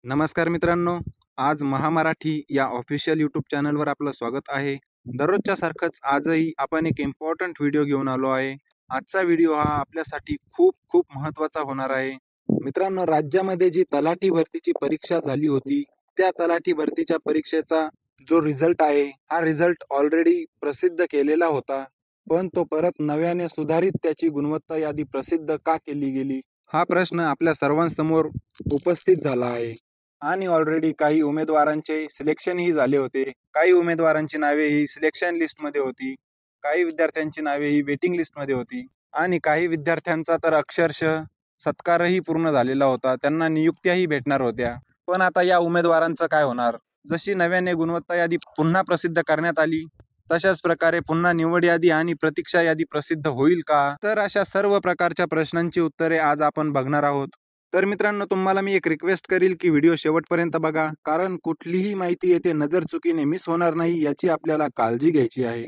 नमस्कार मित्रांनो, आज महामराठी या ऑफिशियल यूट्यूब चॅनलवर आपलं स्वागत आहे. दररोजच्या सारखंच आजही आपण एक इम्पॉर्टंट व्हिडिओ घेऊन आलो आहे. आजचा व्हिडिओ हा आपल्यासाठी खूप खूप महत्त्वाचा होणार आहे. मित्रांनो, राज्यामध्ये जी तलाठी भरतीची परीक्षा झाली होती, त्या तलाठी भरतीच्या परीक्षेचा जो रिझल्ट आहे, हा रिझल्ट ऑलरेडी प्रसिद्ध केलेला होता. पण तो परत नव्याने सुधारित त्याची गुणवत्ता यादी प्रसिद्ध का केली गेली? हा प्रश्न आपल्या सर्वांसमोर उपस्थित झाला आहे. आणि ऑलरेडी काही उमेदवारांचे सिलेक्शनही झाले होते. काही उमेदवारांची नावे ही सिलेक्शन लिस्टमध्ये होती. काही विद्यार्थ्यांची नावे ही वेटिंग लिस्टमध्ये होती. आणि काही विद्यार्थ्यांचा तर अक्षरशः सत्कारही पूर्ण झालेला होता. त्यांना नियुक्त्याही भेटणार होत्या. पण आता या उमेदवारांचं काय होणार? जशी नव्याने गुणवत्ता यादी पुन्हा प्रसिद्ध करण्यात आली, तशाच प्रकारे पुन्हा निवड यादी आणि प्रतीक्षा यादी प्रसिद्ध होईल का? तर अशा सर्व प्रकारच्या प्रश्नांची उत्तरे आज आपण बघणार आहोत. तर मित्रांनो, तुम्हाला मी एक रिक्वेस्ट करील की व्हिडिओ शेवटपर्यंत बघा, कारण कुठलीही माहिती येथे नजर चुकीने मिस होणार नाही याची आपल्याला काळजी घ्यायची आहे.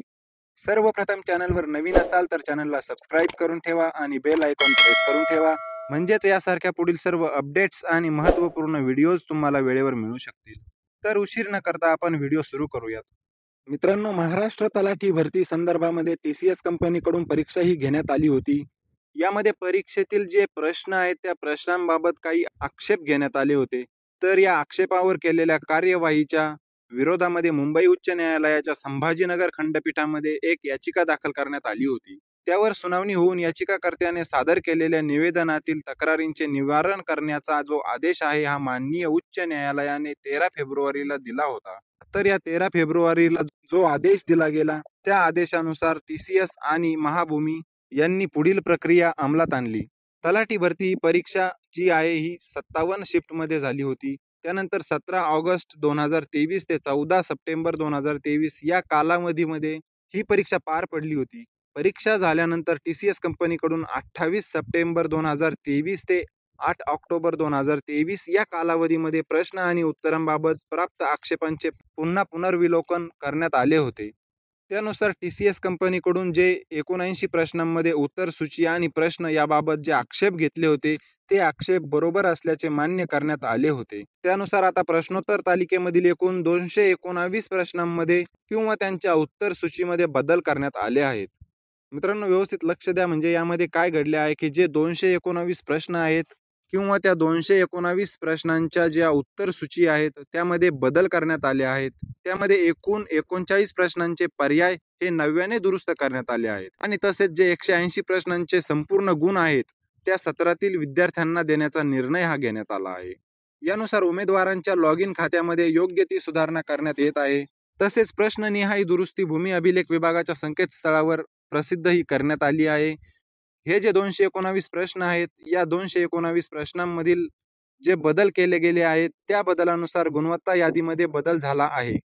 सर्वप्रथम चॅनलवर नवीन असाल तर चॅनलला सबस्क्राईब करून ठेवा आणि बेल आयकॉन प्रेस करून ठेवा, म्हणजेच यासारख्या पुढील सर्व अपडेट्स आणि महत्त्वपूर्ण व्हिडिओज तुम्हाला वेळेवर मिळू शकतील. तर उशीर न करता आपण व्हिडिओ सुरू करूयात. मित्रांनो, महाराष्ट्र तलाठी भरती संदर्भामध्ये TCS कंपनीकडून परीक्षा ही घेण्यात आली होती. यामध्ये परीक्षेतील जे प्रश्न आहेत त्या प्रश्नांबाबत काही आक्षेप घेण्यात आले होते. तर या आक्षेपावर केलेल्या कार्यवाहीच्या विरोधामध्ये मुंबई उच्च न्यायालयाच्या संभाजीनगर खंडपीठामध्ये एक याचिका दाखल करण्यात आली होती. त्यावर सुनावणी होऊन याचिकाकर्त्याने सादर केलेल्या निवेदनातील तक्रारींचे निवारण करण्याचा जो आदेश आहे, हा माननीय उच्च न्यायालयाने 13 फेब्रुवारीला दिला होता. तर या 13 फेब्रुवारीला जो आदेश दिला गेला, त्या आदेशानुसार TCS आणि महाभूमी यांनी पुढील प्रक्रिया अंमलात आणली. तलाठी भरती ही परीक्षा जी आहे ही 57 शिफ्टमध्ये झाली होती. त्यानंतर 17 ऑगस्ट 2023 ते 14 सप्टेंबर 2023 या कालावधीमध्ये ही परीक्षा पार पडली होती. परीक्षा झाल्यानंतर TCS कंपनीकडून 28 सप्टेंबर 2023 ते 8 ऑक्टोबर 2023 या कालावधीमध्ये प्रश्न आणि उत्तरांबाबत प्राप्त आक्षेपांचे पुन्हा पुनर्विलोकन करण्यात आले होते. त्यानुसार TCS कंपनीकडून जे 79 प्रश्नांमध्ये उत्तर सूची आणि प्रश्न याबाबत जे आक्षेप घेतले होते, ते आक्षेप बरोबर असल्याचे मान्य करण्यात आले होते. त्यानुसार आता प्रश्नोत्तर तालिकेमधील एकूण 219 प्रश्नांमध्ये किंवा त्यांच्या उत्तर सूचीमध्ये बदल करण्यात आले आहेत. मित्रांनो, व्यवस्थित लक्ष द्या, म्हणजे यामध्ये काय घडले आहे की जे 219 प्रश्न आहेत किंवा त्या 219 प्रश्नांच्या ज्या उत्तर सूची आहेत त्यामध्ये बदल करण्यात आले आहेत. त्यामध्ये एकूण 39 प्रश्नांचे पर्याय हे नव्याने दुरुस्त करण्यात आले आहेत आणि तसेच जे 180 प्रश्नांचे संपूर्ण गुण आहेत त्या सत्रातील विद्यार्थ्यांना देण्याचा निर्णय हा घेण्यात आला आहे. यानुसार उमेदवारांच्या लॉग इन खात्यामध्ये योग्य ती सुधारणा करण्यात येत आहे. तसेच प्रश्ननिहाय दुरुस्ती भूमी अभिलेख विभागाच्या संकेतस्थळावर प्रसिद्धही करण्यात आली आहे. हे जे 219 प्रश्न आहेत, या 219 प्रश्नांमधील जे बदल केले गेले आहेत त्या बदलानुसार गुणवत्ता यादीमध्ये बदल झाला आहे.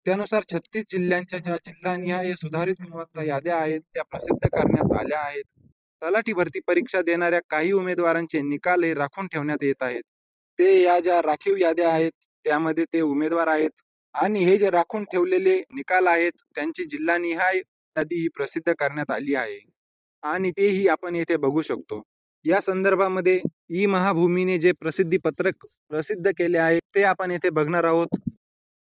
त्यानुसार 36 जिल्ह्यांच्या ज्या जिल्हानिहाय सुधारित गुणवत्ता याद्या आहेत त्या प्रसिद्ध करण्यात आल्या आहेत. तलाठी भरती परीक्षा देणाऱ्या काही उमेदवारांचे निकाल हे राखून ठेवण्यात येत आहेत. ते या ज्या राखीव याद्या आहेत त्यामध्ये ते उमेदवार आहेत आणि हे जे राखून ठेवलेले निकाल आहेत त्यांची जिल्हानिहाय यादी ही प्रसिद्ध करण्यात आली आहे आणि तेही आपण येथे बघू शकतो. या संदर्भामध्ये महाभूमीने जे प्रसिद्धी पत्रक प्रसिद्ध केले आहे ते आपण येथे बघणार आहोत.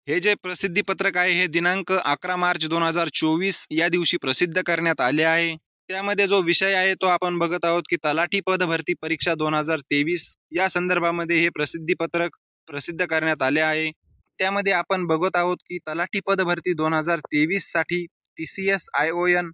हे जे प्रसिद्धी पत्रक आहे हे दिनांक 11 मार्च 2024 या दिवशी प्रसिद्ध करण्यात आले आहे. त्यामध्ये जो विषय आहे तो आपण बघत आहोत की तलाठी पद भरती परीक्षा 2023 या संदर्भामध्ये हे प्रसिद्धी पत्रक प्रसिद्ध करण्यात आले आहे. त्यामध्ये आपण बघत आहोत की तलाठी पद भरती 2023 साठी TCS ION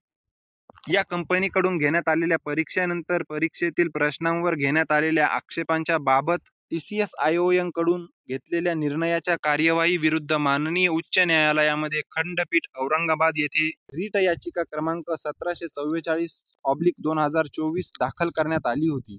या कंपनीकडून घेण्यात आलेल्या परीक्षेनंतर परीक्षेतील प्रश्नांवर घेण्यात आलेल्या आक्षेपांच्या बाबत TCS ION कडून घेतलेल्या निर्णयाच्या कार्यवाही विरुद्ध माननीय उच्च न्यायालयामध्ये खंडपीठ औरंगाबाद येथे रीट याचिका क्रमांक 1744/2024 दाखल करण्यात आली होती.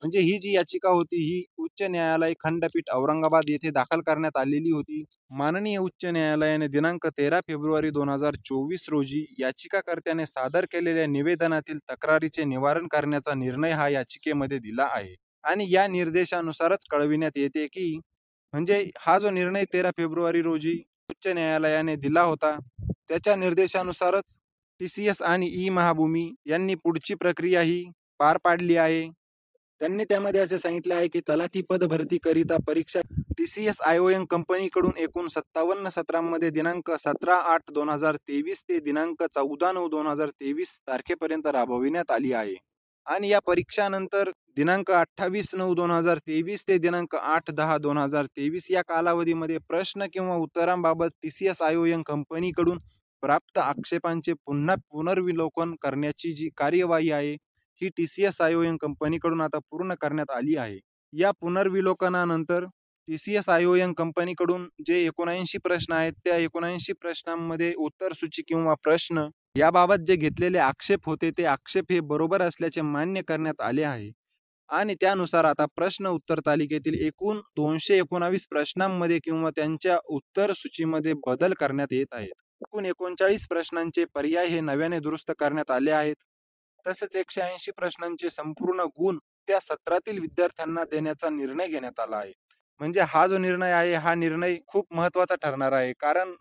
म्हणजे ही जी याचिका होती ही उच्च न्यायालय खंडपीठ औरंगाबाद येथे दाखल करण्यात आलेली होती. माननीय उच्च न्यायालयाने दिनांक 13 फेब्रुवारी 2024 रोजी याचिकाकर्त्याने सादर केलेल्या निवेदनातील तक्रारीचे निवारण करण्याचा निर्णय हा याचिकेमध्ये दिला आहे आणि या निर्देशानुसारच कळविण्यात येते की म्हणजे हा जो निर्णय 13 फेब्रुवारी रोजी उच्च न्यायालयाने दिला होता त्याच्या निर्देशानुसारच TCS आणि महाभूमी यांनी पुढची प्रक्रिया ही पार पाडली आहे. त्यांनी त्यामध्ये असे सांगितले आहे की तलाठी पद भरतीकरिता परीक्षा TCS IOM कंपनीकडून एकूण 57 सत्रांमध्ये दिनांक 17/8/2023 ते दिनांक 14/9/2023 तारखेपर्यंत राबविण्यात आली आहे. आणि या परीक्षानंतर दिनांक 28/9/2023 ते दिनांक 8/10/2023 या कालावधीमध्ये प्रश्न किंवा उत्तरांबाबत TCS IOM कंपनीकडून प्राप्त आक्षेपांचे पुन्हा पुनर्विलोकन करण्याची जी कार्यवाही आहे ही TCS IOM कंपनीकडून आता पूर्ण करण्यात आली आहे. या पुनर्विलोकनानंतर TCS IOM कंपनीकडून जे 79 प्रश्न आहेत त्या 79 प्रश्नांमध्ये उत्तरसूची किंवा प्रश्न याबाबत जे घेतलेले आक्षेप होते ते आक्षेप हे बरोबर असल्याचे मान्य करण्यात आले आहे. आणि त्यानुसार आता प्रश्न उत्तर तालिकेतील एकूण 219 प्रश्नांमध्ये किंवा त्यांच्या उत्तर सूचीमध्ये बदल करण्यात येत आहेत. एकूण 39 प्रश्नांचे पर्याय हे नव्याने दुरुस्त करण्यात आले आहेत. तसेच 180 प्रश्नांचे संपूर्ण गुण त्या सत्रातील विद्यार्थ्यांना देण्याचा निर्णय घेण्यात आला आहे. म्हणजे हा जो निर्णय आहे हा निर्णय खूप महत्त्वाचा ठरणार आहे. कारण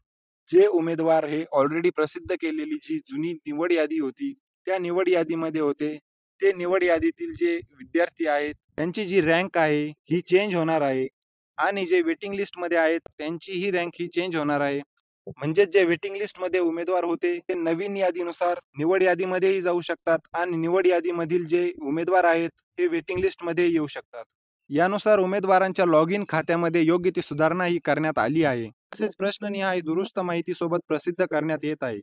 जे उमेदवार हे ऑलरेडी प्रसिद्ध केलेली जी जुनी निवड यादी होती त्या निवड यादीमध्ये होते ते निवड यादीतील जे विद्यार्थी आहेत त्यांची जी रँक आहे ही चेंज होणार आहे आणि जे वेटिंग लिस्ट मध्ये आहेत त्यांची ही रँक ही चेंज होणार आहे. म्हणजे जे वेटिंग लिस्ट मध्ये उमेदवार होते ते नवीन यादीनुसार निवड यादीमध्येही जाऊ शकतात आणि निवड यादीमधील जे उमेदवार आहेत ते वेटिंग लिस्ट मध्ये येऊ शकतात. यानुसार उमेदवारांच्या लॉग इन खात्यामध्ये योग्य ती सुधारणा ही करण्यात आली आहे. तसेच प्रश्ननिहाय दुरुस्त माहिती सोबत प्रसिद्ध करण्यात येत आहे.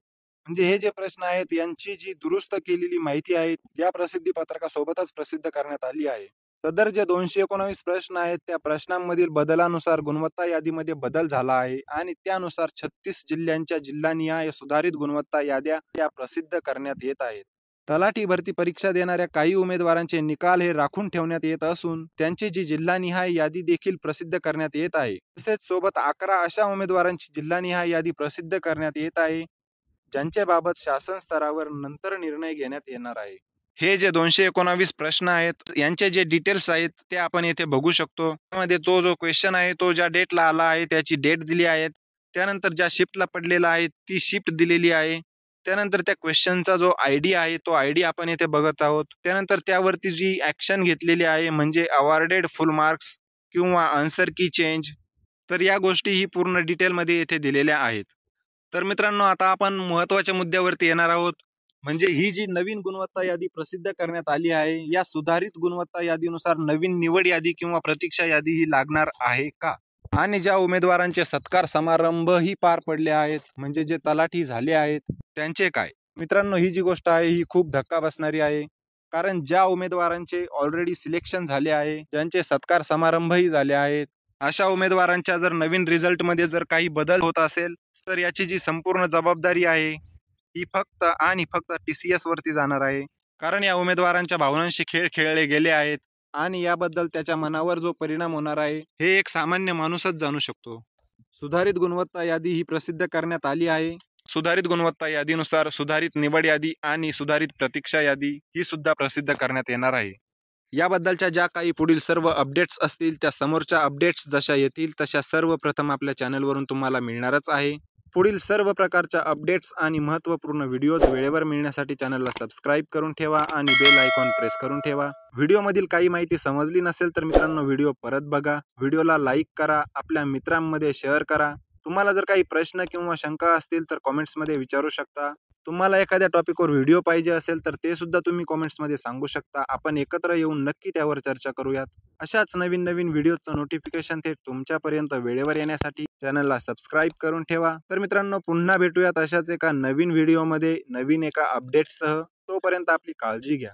म्हणजे हे जे प्रश्न आहेत यांची जी दुरुस्त केलेली माहिती आहे या प्रसिद्धी पत्रकासोबतच प्रसिद्ध करण्यात आली आहे. सदर जे 219 प्रश्न आहेत त्या प्रश्नांमधील बदलानुसार गुणवत्ता यादीमध्ये बदल झाला आहे आणि त्यानुसार 36 जिल्ह्यांच्या जिल्हानिहाय सुधारित गुणवत्ता याद्या या प्रसिद्ध करण्यात येत आहेत. तलाठी भरती परीक्षा देणाऱ्या काही उमेदवारांचे निकाल हे राखून ठेवण्यात येत असून त्यांची जी जिल्हानिहाय यादी देखील प्रसिद्ध करण्यात येत आहे. तसेच सोबत 11 अशा उमेदवारांची जिल्हानिहाय यादी प्रसिद्ध करण्यात येत आहे ज्यांच्या बाबत शासन स्तरावर नंतर निर्णय घेण्यात येणार आहे. हे जे 219 प्रश्न आहेत यांचे जे डिटेल्स आहेत ते आपण येथे बघू शकतो. त्यामध्ये तो जो क्वेश्चन आहे तो ज्या डेटला आला आहे त्याची डेट दिली आहे. त्यानंतर ज्या शिफ्टला पडलेला आहे ती शिफ्ट दिलेली आहे. त्यानंतर त्या क्वेश्चनचा जो ID आहे तो ID आपण येथे बघत आहोत. त्यानंतर त्यावरती जी ऍक्शन घेतलेली आहे म्हणजे अवॉर्डेड फुल मार्क्स किंवा आन्सर की चेंज तर या गोष्टी ही पूर्ण डिटेलमध्ये येथे दिलेल्या आहेत. तर मित्रांनो आता आपण महत्त्वाच्या मुद्द्यावरती येणार आहोत. म्हणजे ही जी नवीन गुणवत्ता यादी प्रसिद्ध करण्यात आली आहे या सुधारित गुणवत्ता यादीनुसार नवीन निवड यादी किंवा प्रतीक्षा यादी ही लागणार आहे का? आणि ज्या उमेदवारांचे सत्कार समारंभ ही पार पडले आहेत म्हणजे जे तलाठी झाले आहेत त्यांचे काय? मित्रांनो ही जी गोष्ट आहे ही खूप धक्का बसणारी आहे. कारण ज्या उमेदवारांचे ऑलरेडी सिलेक्शन झाले आहे ज्यांचे सत्कार समारंभही झाले आहेत अशा उमेदवारांच्या जर नवीन रिझल्ट मध्ये जर काही बदल होत असेल तर याची जी संपूर्ण जबाबदारी आहे ही फक्त आणि फक्त TCS वरती जाणार आहे. कारण या उमेदवारांच्या भावनांशी खेळ खेळले गेले आहेत आणि याबद्दल त्याच्या मनावर जो परिणाम होणार आहे हे एक सामान्य माणूसच जाणू शकतो. सुधारित गुणवत्ता यादी ही प्रसिद्ध करण्यात आली आहे. सुधारित गुणवत्ता यादीनुसार सुधारित निवड यादी आणि सुधारित प्रतीक्षा यादी ही सुद्धा प्रसिद्ध करण्यात येणार आहे. याबद्दलच्या ज्या काही पुढील सर्व अपडेट्स असतील त्या समोरच्या अपडेट्स जशा येतील तशा सर्वप्रथम आपल्या चॅनलवरून तुम्हाला मिळणारच आहे. पुढील सर्व प्रकारच्या अपडेट्स आणि महत्त्वपूर्ण व्हिडिओज वेळेवर मिळण्यासाठी चॅनलला सबस्क्राईब करून ठेवा आणि बेल आयकॉन प्रेस करून ठेवा. व्हिडिओमधील काही माहिती समजली नसेल तर मित्रांनो व्हिडिओ परत बघा. व्हिडिओला लाईक करा, आपल्या मित्रांमध्ये शेअर करा. तुम्हाला जर काही प्रश्न किंवा शंका असतील तर कमेंट्समध्ये विचारू शकता. तुम्हाला एखाद्या टॉपिकवर व्हिडिओ पाहिजे असेल तर ते सुद्धा तुम्ही कमेंट्समध्ये सांगू शकता. आपण एकत्र येऊन नक्की त्यावर चर्चा करूयात. अशाच नवीन नवीन व्हिडिओचं नोटिफिकेशन थेट तुमच्यापर्यंत वेळेवर येण्यासाठी चॅनलला सबस्क्राईब करून ठेवा. तर मित्रांनो पुन्हा भेटूयात अशाच एका नवीन व्हिडिओमध्ये नवीन एका अपडेटसह. तोपर्यंत आपली काळजी घ्या.